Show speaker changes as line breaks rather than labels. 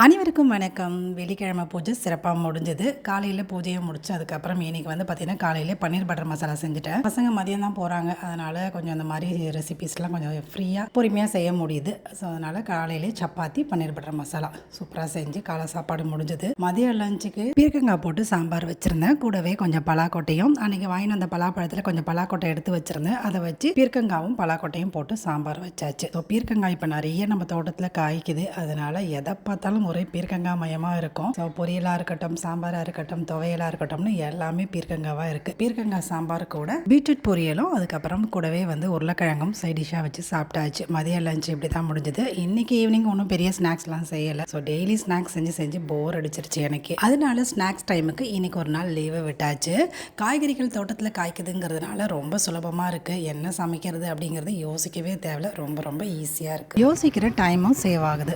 அனைவருக்கும் வணக்கம். வெள்ளிக்கிழமை பூஜை சிறப்பாக முடிஞ்சது. காலையில் பூஜையை முடிச்சு அதுக்கப்புறம் இன்னைக்கு பார்த்தீங்கன்னா காலையிலே பன்னீர் பட்டர் மசாலா செஞ்சுட்டேன். பசங்க மதியம் தான் போகிறாங்க, அதனால் கொஞ்சம் அந்த மாதிரி ரெசிபீஸ்லாம் கொஞ்சம் ஃப்ரீயாக பொறுமையாக செய்ய முடியுது. ஸோ அதனால் காலையிலே சப்பாத்தி பன்னீர் பட்டர் மசாலா சூப்பராக செஞ்சு காலை சாப்பாடு முடிஞ்சது. மதியம் லஞ்சுக்கு பீர்க்கங்காய் போட்டு சாம்பார் வச்சுருந்தேன். கூடவே கொஞ்சம் பலாக்கொட்டையும் அன்றைக்கி வாங்கின அந்த பலாப்பழத்தில் கொஞ்சம் பலாக்கொட்டை எடுத்து வச்சுருந்தேன். அதை வச்சு பீர்க்கங்காவும் பலாக்கொட்டையும் போட்டு சாம்பார் வச்சாச்சு. ஸோ பீர்க்கங்காய் இப்போ நிறைய நம்ம தோட்டத்தில் காய்க்குது. அதனால் எதை பார்த்தாலும் ஒரே பீர்க்கங்காய் மயமாக இருக்கும். ஸோ பொரியலாக இருக்கட்டும், சாம்பாராக இருக்கட்டும், துவையலாக இருக்கட்டும்னு எல்லாமே பீர்க்கங்காவாக இருக்குது. பீர்க்கங்காய் சாம்பார் கூட பீட்ரூட் பொரியலும் அதுக்கப்புறம் கூடவே உருளைக்கிழங்கும் சைடிஷாக வச்சு சாப்பிட்டாச்சு. மதியம் லஞ்ச் இப்படி தான் முடிஞ்சது. இன்னைக்கு ஈவினிங் ஒன்றும் பெரிய ஸ்நாக்ஸ்லாம் செய்யலை. ஸோ டெய்லி ஸ்நாக்ஸ் செஞ்சு செஞ்சு போர் அடிச்சிருச்சு எனக்கு. அதனால ஸ்நாக்ஸ் டைமுக்கு இன்னைக்கு ஒரு நாள் லீவை விட்டாச்சு. காய்கறிகள் தோட்டத்தில் காய்க்குதுங்கிறதுனால ரொம்ப சுலபமாக இருக்குது. என்ன சமைக்கிறது அப்படிங்கிறது யோசிக்கவே தேவையில்ல. ரொம்ப ரொம்ப ஈஸியாக இருக்குது. யோசிக்கிற டைமும் சேவ் ஆகுது.